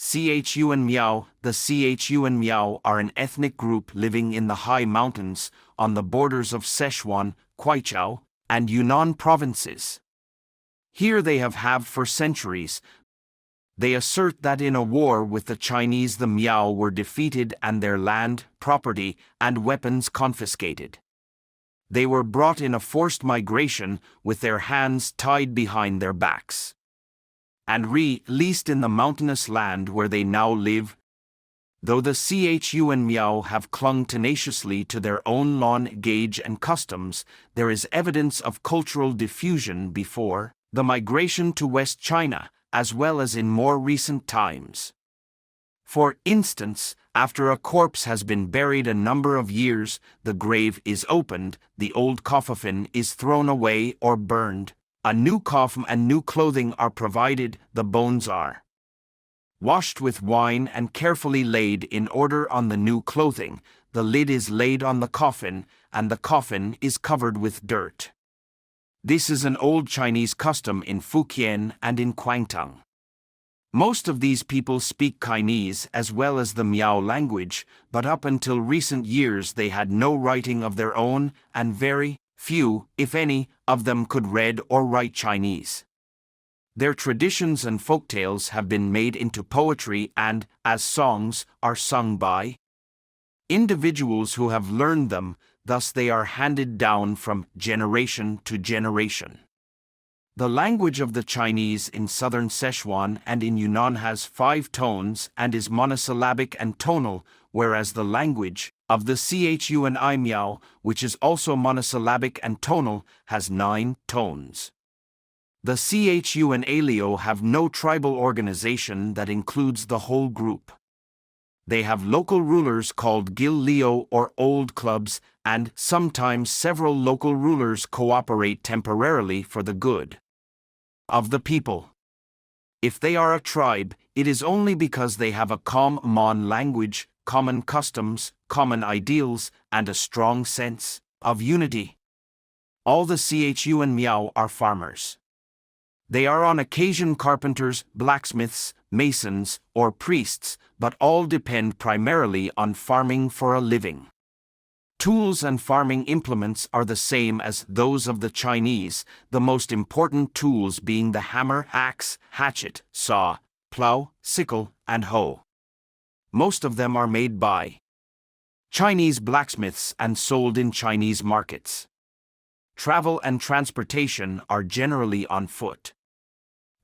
Chu and Miao. The Chu and Miao are an ethnic group living in the high mountains on the borders of Sichuan, Guizhou, and Yunnan provinces. Here they have for centuries. They assert that in a war with the Chinese the Miao were defeated and their land, property, and weapons confiscated. They were brought in a forced migration with their hands tied behind their backs and released in the mountainous land where they now live. Though the Chu and Miao have clung tenaciously to their own language and customs, there is evidence of cultural diffusion before the migration to West China, as well as in more recent times. For instance, after a corpse has been buried a number of years, the grave is opened, the old coffin is thrown away or burned, a new coffin and new clothing are provided, the bones are washed with wine and carefully laid in order on the new clothing, the lid is laid on the coffin, and the coffin is covered with dirt. This is an old Chinese custom in Fujian and in Guangdong. Most of these people speak Chinese as well as the Miao language, but up until recent years they had no writing of their own, and very few, if any, of them could read or write Chinese. Their traditions and folktales have been made into poetry and, as songs, are sung by individuals who have learned them, thus they are handed down from generation to generation. The language of the Chinese in southern Sichuan and in Yunnan has 5 tones and is monosyllabic and tonal, whereas the language of the Chu and Miao, which is also monosyllabic and tonal, has 9 tones. The Chu and Liao have no tribal organization that includes the whole group. They have local rulers called Gil Liao or old clubs, and sometimes several local rulers cooperate temporarily for the good of the people. If they are a tribe, it is only because they have a common language, common customs, common ideals, and a strong sense of unity. All the Chu and Miao are farmers. They are on occasion carpenters, blacksmiths, masons, or priests, but all depend primarily on farming for a living. Tools and farming implements are the same as those of the Chinese, the most important tools being the hammer, axe, hatchet, saw, plow, sickle, and hoe. Most of them are made by Chinese blacksmiths and sold in Chinese markets. Travel and transportation are generally on foot.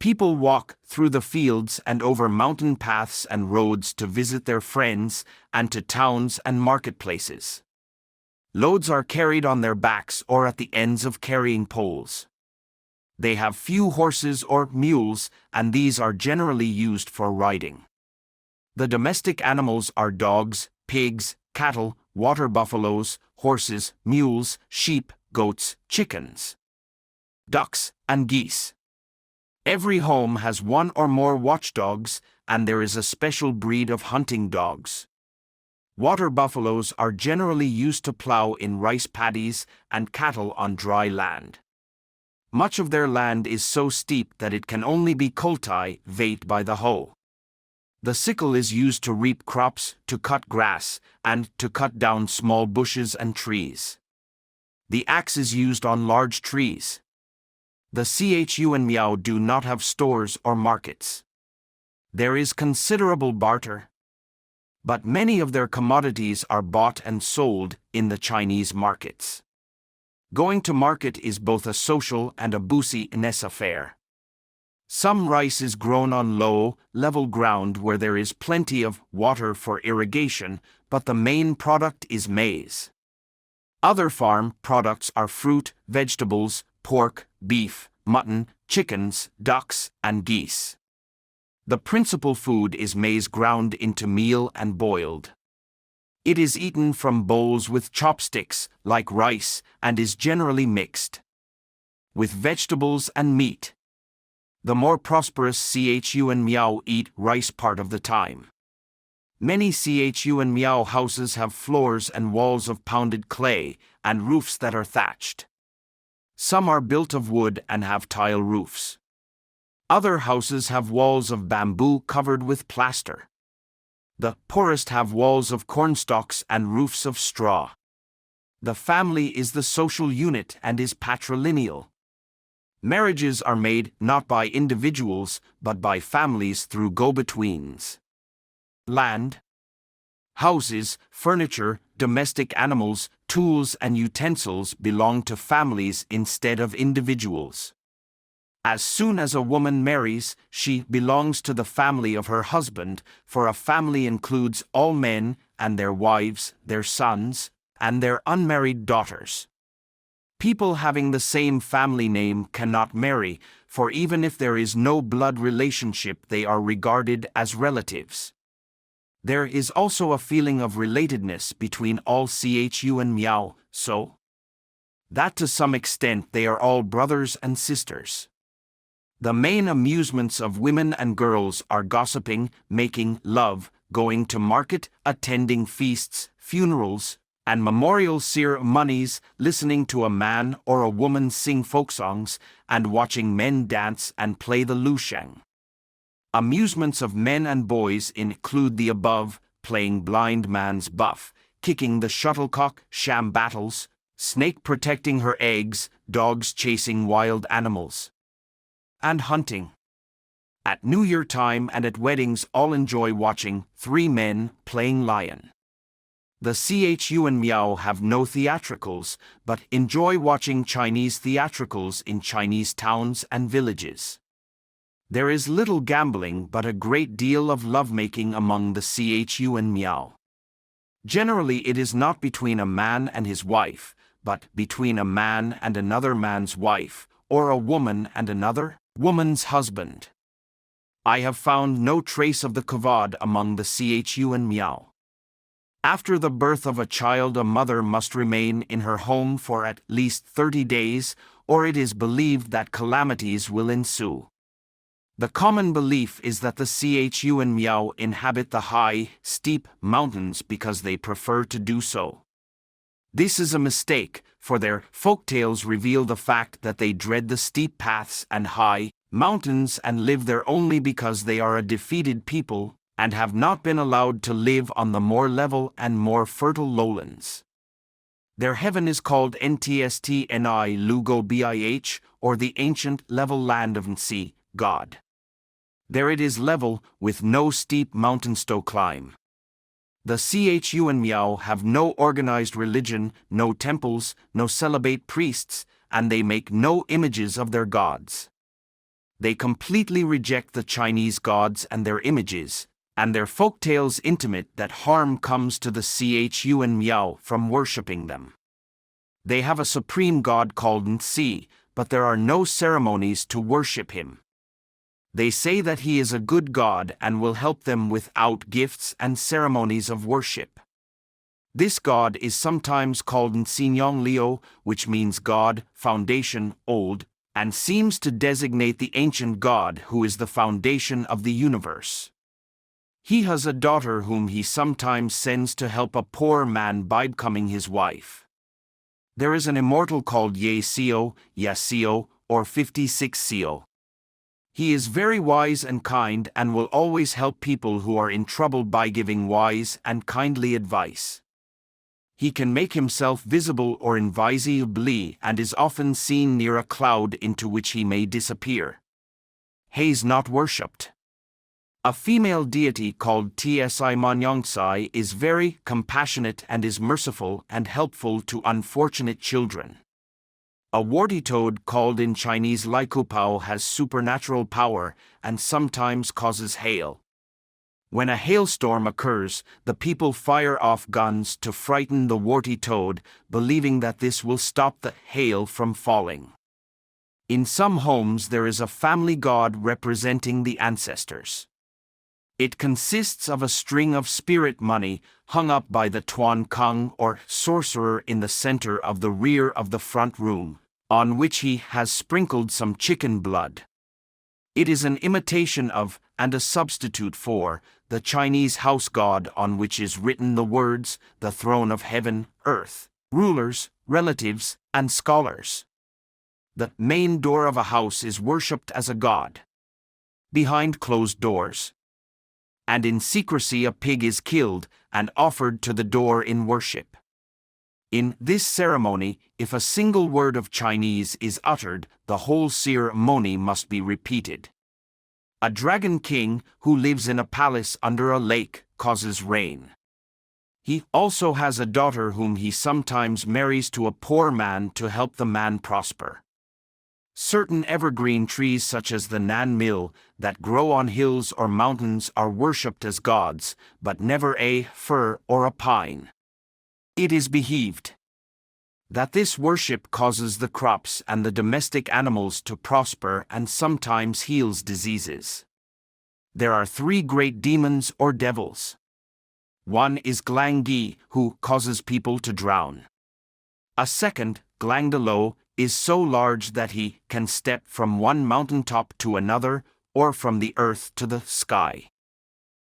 People walk through the fields and over mountain paths and roads to visit their friends and to towns and marketplaces. Loads are carried on their backs or at the ends of carrying poles. They have few horses or mules, and these are generally used for riding. The domestic animals are dogs, pigs, cattle, water buffaloes, horses, mules, sheep, goats, chickens, ducks, and geese. Every home has one or more watchdogs, and there is a special breed of hunting dogs. Water buffaloes are generally used to plow in rice paddies and cattle on dry land. Much of their land is so steep that it can only be cultivated by the hoe. The sickle is used to reap crops, to cut grass, and to cut down small bushes and trees. The axe is used on large trees. The Chu and Miao do not have stores or markets. There is considerable barter, but many of their commodities are bought and sold in the Chinese markets. Going to market is both a social and a business affair. Some rice is grown on low, level ground where there is plenty of water for irrigation, but the main product is maize. Other farm products are fruit, vegetables, pork, beef, mutton, chickens, ducks, and geese. The principal food is maize ground into meal and boiled. It is eaten from bowls with chopsticks, like rice, and is generally mixed with vegetables and meat. The more prosperous Chu and Miao eat rice part of the time. Many Chu and Miao houses have floors and walls of pounded clay, and roofs that are thatched. Some are built of wood and have tile roofs. Other houses have walls of bamboo covered with plaster. The poorest have walls of cornstalks and roofs of straw. The family is the social unit and is patrilineal. Marriages are made not by individuals but by families through go-betweens. Land, houses, furniture, domestic animals, tools and utensils belong to families instead of individuals. As soon as a woman marries, she belongs to the family of her husband, for a family includes all men and their wives, their sons, and their unmarried daughters. People having the same family name cannot marry, for even if there is no blood relationship, they are regarded as relatives. There is also a feeling of relatedness between all Chu and Miao, so that to some extent they are all brothers and sisters. The main amusements of women and girls are gossiping, making love, going to market, attending feasts, funerals, and memorial ceremonies, listening to a man or a woman sing folk songs, and watching men dance and play the lusheng. Amusements of men and boys include the above: playing blind man's buff, kicking the shuttlecock, sham battles, snake protecting her eggs, dogs chasing wild animals, and hunting. At New Year time and at weddings, all enjoy watching three men playing lion. The Chu and Miao have no theatricals, but enjoy watching Chinese theatricals in Chinese towns and villages. There is little gambling but a great deal of lovemaking among the Chu and Miao. Generally it is not between a man and his wife, but between a man and another man's wife, or a woman and another woman's husband. I have found no trace of the kavod among the Chu and Miao. After the birth of a child, a mother must remain in her home for at least 30 days, or it is believed that calamities will ensue. The common belief is that the Chu and Miao inhabit the high, steep mountains because they prefer to do so. This is a mistake, for their folktales reveal the fact that they dread the steep paths and high mountains and live there only because they are a defeated people and have not been allowed to live on the more level and more fertile lowlands. Their heaven is called Ntstni Lugo Bih, or the ancient level land of Nsi, God. There it is level, with no steep mountains to climb. The Chu and Miao have no organized religion, no temples, no celibate priests, and they make no images of their gods. They completely reject the Chinese gods and their images, and their folktales intimate that harm comes to the Chu and Miao from worshipping them. They have a supreme god called Nsi, but there are no ceremonies to worship him. They say that he is a good god and will help them without gifts and ceremonies of worship. This god is sometimes called Nsinyong Leo, which means God, foundation, old, and seems to designate the ancient god who is the foundation of the universe. He has a daughter whom he sometimes sends to help a poor man by becoming his wife. There is an immortal called Yasio, or 56Co. He is very wise and kind and will always help people who are in trouble by giving wise and kindly advice. He can make himself visible or invisible and is often seen near a cloud into which he may disappear. He is not worshipped. A female deity called Tsi Manyongtsai is very compassionate and is merciful and helpful to unfortunate children. A warty toad called in Chinese Laikupao has supernatural power and sometimes causes hail. When a hailstorm occurs, the people fire off guns to frighten the warty toad, believing that this will stop the hail from falling. In some homes there is a family god representing the ancestors. It consists of a string of spirit money hung up by the Tuan Kung or sorcerer in the center of the rear of the front room, on which he has sprinkled some chicken blood. It is an imitation of, and a substitute for, the Chinese house god on which is written the words, the throne of heaven, earth, rulers, relatives, and scholars. The main door of a house is worshipped as a god. behind closed doors. And in secrecy a pig is killed and offered to the door in worship. In this ceremony, if a single word of Chinese is uttered, the whole ceremony must be repeated. A dragon king who lives in a palace under a lake causes rain. He also has a daughter whom he sometimes marries to a poor man to help the man prosper. Certain evergreen trees such as the Nan Mill that grow on hills or mountains are worshipped as gods, but never a fir or a pine. It is believed that this worship causes the crops and the domestic animals to prosper and sometimes heals diseases. There are 3 great demons or devils. One is Glang-gi, who causes people to drown. A second, Glang-de-lo, is so large that he can step from one mountaintop to another, or from the earth to the sky.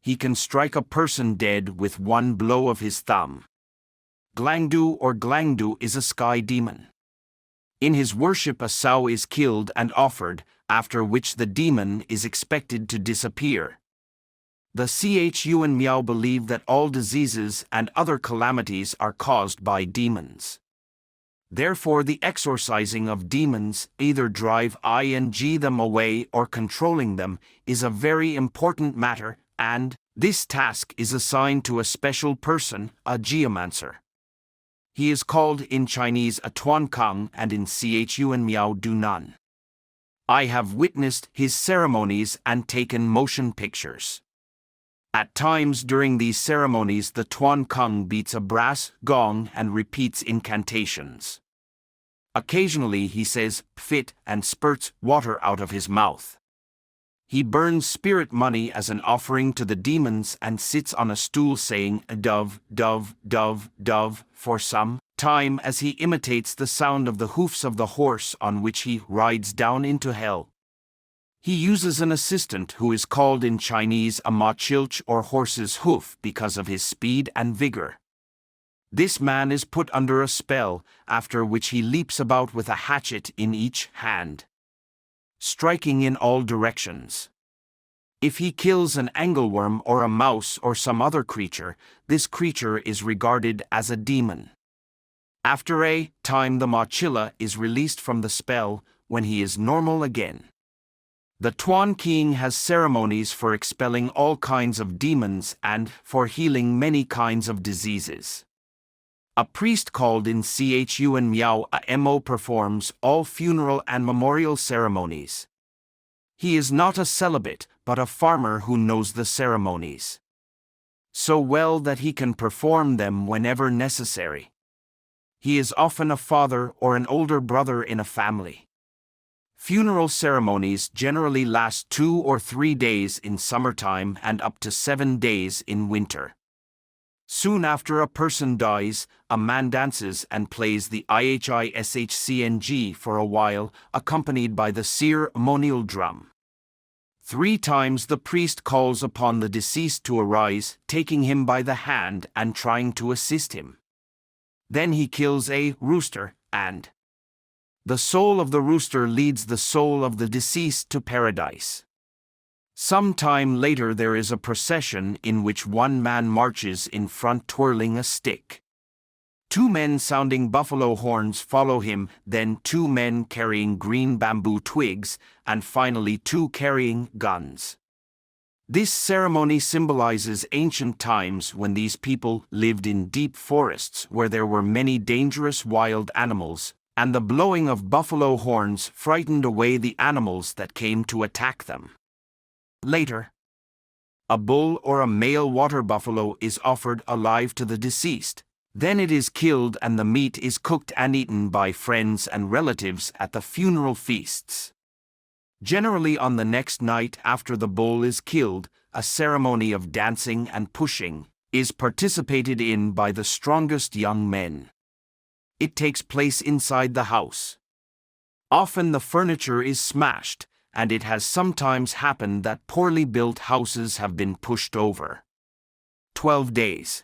He can strike a person dead with one blow of his thumb. Glangdu or Glangdu is a sky demon. In his worship a sow is killed and offered, after which the demon is expected to disappear. The Chu and Miao believe that all diseases and other calamities are caused by demons. Therefore the exorcising of demons, either drive them away or controlling them, is a very important matter, and this task is assigned to a special person, a geomancer. He is called in Chinese a Tuan Kang and in Chu and Miao Dunan. I have witnessed his ceremonies and taken motion pictures. At times during these ceremonies the Tuan Kang beats a brass gong and repeats incantations. Occasionally he says "pfit" and spurts water out of his mouth. He burns spirit money as an offering to the demons and sits on a stool saying "dove, dove, dove, dove" for some time as he imitates the sound of the hoofs of the horse on which he rides down into hell. He uses an assistant who is called in Chinese a ma chilch or horse's hoof because of his speed and vigor. This man is put under a spell, after which he leaps about with a hatchet in each hand, striking in all directions. If he kills an angleworm or a mouse or some other creature, this creature is regarded as a demon. After a time the Machilla is released from the spell, when he is normal again. The Tuan King has ceremonies for expelling all kinds of demons and for healing many kinds of diseases. A priest called in Chu and Miao a Mo performs all funeral and memorial ceremonies. He is not a celibate, but a farmer who knows the ceremonies so well that he can perform them whenever necessary. He is often a father or an older brother in a family. Funeral ceremonies generally last 2 or 3 days in summertime and up to 7 days in winter. Soon after a person dies, a man dances and plays the ihishcng for a while, accompanied by the ceremonial drum. 3 times the priest calls upon the deceased to arise, taking him by the hand and trying to assist him. Then he kills a rooster, and the soul of the rooster leads the soul of the deceased to paradise. Some time later there is a procession in which one man marches in front twirling a stick. 2 men sounding buffalo horns follow him, then 2 men carrying green bamboo twigs, and finally 2 carrying guns. This ceremony symbolizes ancient times when these people lived in deep forests where there were many dangerous wild animals, and the blowing of buffalo horns frightened away the animals that came to attack them. Later, a bull or a male water buffalo is offered alive to the deceased. Then it is killed and the meat is cooked and eaten by friends and relatives at the funeral feasts. Generally on the next night after the bull is killed, a ceremony of dancing and pushing is participated in by the strongest young men. It takes place inside the house. Often the furniture is smashed, and it has sometimes happened that poorly built houses have been pushed over. 12 days.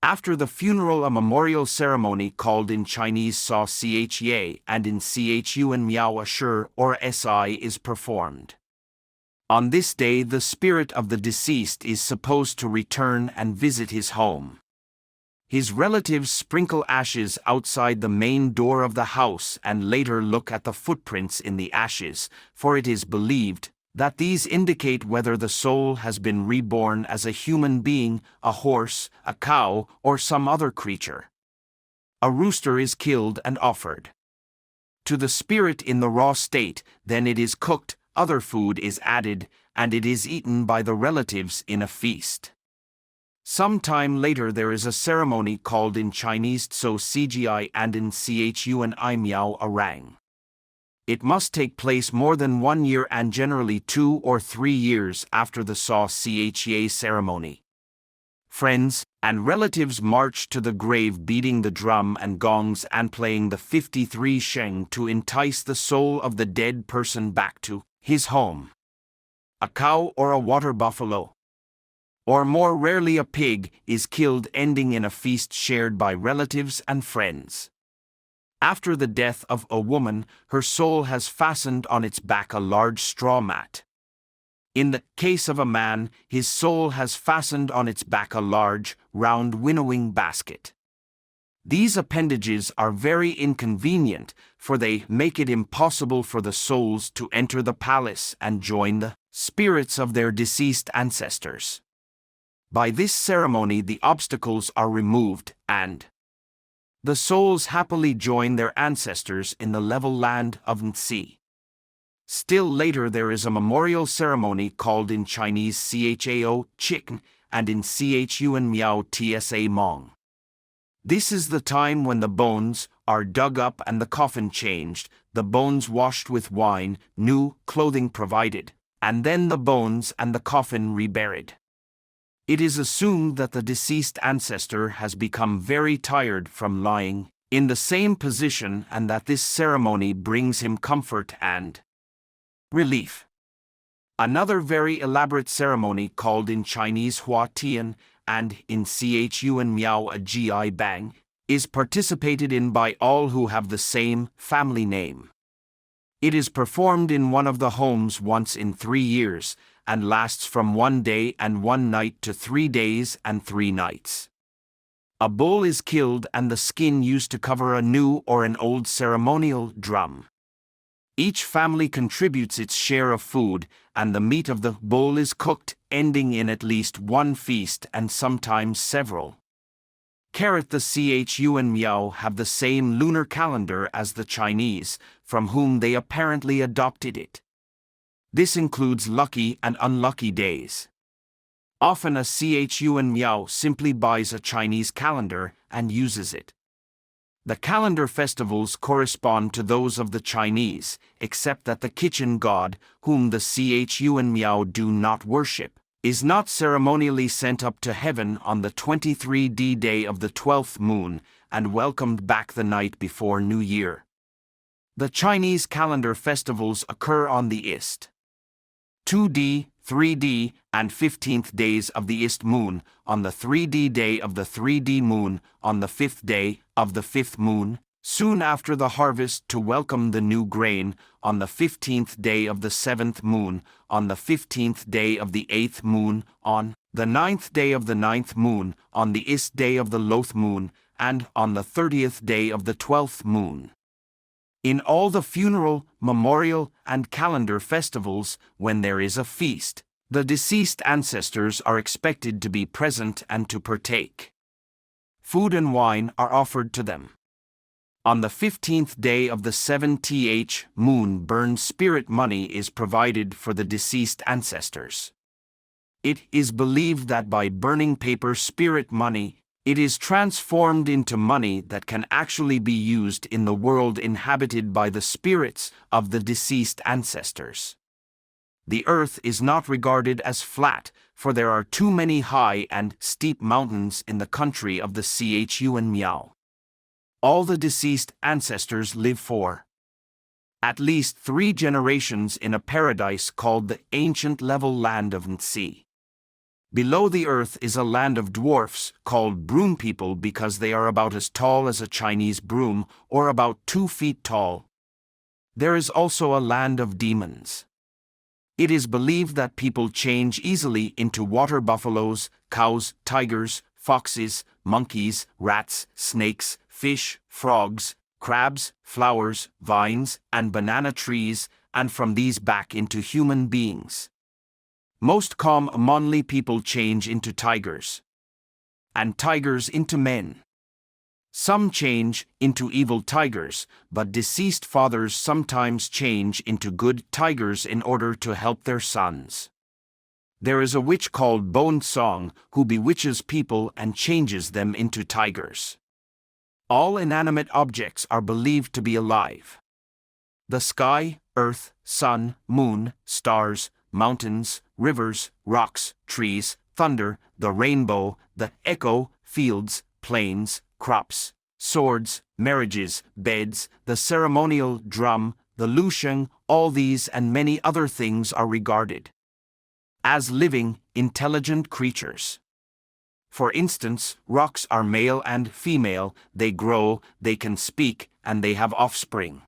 After the funeral a memorial ceremony called in Chinese Sa Chya and in Chu and Miao a Shi or Si is performed. On this day, the spirit of the deceased is supposed to return and visit his home. His relatives sprinkle ashes outside the main door of the house and later look at the footprints in the ashes, for it is believed that these indicate whether the soul has been reborn as a human being, a horse, a cow, or some other creature. A rooster is killed and offered to the spirit in the raw state, then it is cooked, other food is added, and it is eaten by the relatives in a feast. Some time later there is a ceremony called in Chinese Tso Cgi and in Chun Miao Arang. It must take place more than 1 year and generally 2 or 3 years after the Tso Chie ceremony. Friends and relatives march to the grave beating the drum and gongs and playing the 53 sheng to entice the soul of the dead person back to his home. A cow or a water buffalo, or more rarely a pig, is killed, ending in a feast shared by relatives and friends. After the death of a woman, her soul has fastened on its back a large straw mat. In the case of a man, his soul has fastened on its back a large, round winnowing basket. These appendages are very inconvenient, for they make it impossible for the souls to enter the palace and join the spirits of their deceased ancestors. By this ceremony the obstacles are removed, and the souls happily join their ancestors in the level land of Nsi. Still later there is a memorial ceremony called in Chinese Chao Chicken and in Chun Miao Tsa Hmong. This is the time when the bones are dug up and the coffin changed, the bones washed with wine, new clothing provided, and then the bones and the coffin reburied. It is assumed that the deceased ancestor has become very tired from lying in the same position and that this ceremony brings him comfort and relief. Another very elaborate ceremony called in Chinese Hua Tian and in Chun Miao a Gi Bang is participated in by all who have the same family name. It is performed in one of the homes once in 3 years and lasts from 1 day and 1 night to 3 days and 3 nights. A bull is killed and the skin used to cover a new or an old ceremonial drum. Each family contributes its share of food, and the meat of the bull is cooked, ending in at least 1 feast and sometimes several. The Chun Miao have the same lunar calendar as the Chinese, from whom they apparently adopted it. This includes lucky and unlucky days. Often a Chun Miao simply buys a Chinese calendar and uses it. The calendar festivals correspond to those of the Chinese, except that the kitchen god, whom the Chun Miao do not worship, is not ceremonially sent up to heaven on the 23d day of the 12th moon and welcomed back the night before New Year. The Chinese calendar festivals occur on the Ist 2d, 3d, and 15th days of the Ist moon, on the 3d day of the 3d moon, on the 5th day of the 5th moon, soon after the harvest to welcome the new grain, on the 15th day of the 7th moon, on the 15th day of the 8th moon, on the 9th day of the 9th moon, on the Ist day of the Loth moon, and on the 30th day of the 12th moon. In all the funeral, memorial, and calendar festivals, when there is a feast, the deceased ancestors are expected to be present and to partake. Food and wine are offered to them. On the 15th day of the 7th moon, burned spirit money is provided for the deceased ancestors. It is believed that by burning paper spirit money, it is transformed into money that can actually be used in the world inhabited by the spirits of the deceased ancestors. The earth is not regarded as flat, for there are too many high and steep mountains in the country of the Chun Miao. All the deceased ancestors live for at least 3 generations in a paradise called the ancient level land of Nsi. Below the earth is a land of dwarfs, called broom people because they are about as tall as a Chinese broom, or about 2 feet tall. There is also a land of demons. It is believed that people change easily into water buffaloes, cows, tigers, foxes, monkeys, rats, snakes, fish, frogs, crabs, flowers, vines, and banana trees, and from these back into human beings. Most commonly people change into tigers, and tigers into men. Some change into evil tigers, but deceased fathers sometimes change into good tigers in order to help their sons. There is a witch called Bone Song who bewitches people and changes them into tigers. All inanimate objects are believed to be alive. The sky, earth, sun, moon, stars, mountains, rivers, rocks, trees, thunder, the rainbow, the echo, fields, plains, crops, swords, marriages, beds, the ceremonial drum, the lusheng, all these and many other things are regarded as living, intelligent creatures. For instance, rocks are male and female, they grow, they can speak, and they have offspring.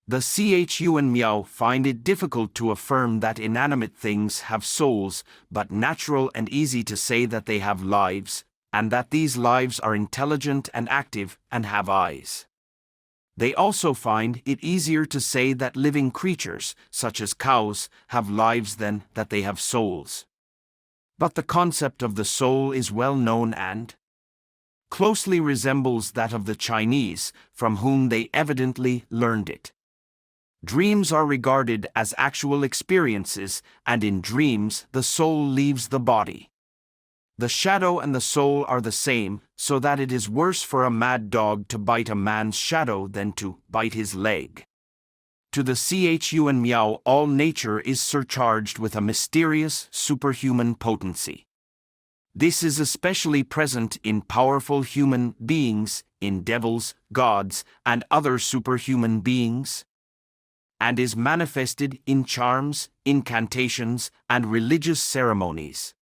The Chu and Miao find it difficult to affirm that inanimate things have souls, but natural and easy to say that they have lives, and that these lives are intelligent and active and have eyes. They also find it easier to say that living creatures, such as cows, have lives than that they have souls. But the concept of the soul is well known and closely resembles that of the Chinese, from whom they evidently learned it. Dreams are regarded as actual experiences, and in dreams the soul leaves the body. The shadow and the soul are the same, so that it is worse for a mad dog to bite a man's shadow than to bite his leg. To the Chu and Miao, all nature is surcharged with a mysterious, superhuman potency. This is especially present in powerful human beings, in devils, gods, and other superhuman beings, and is manifested in charms, incantations, and religious ceremonies.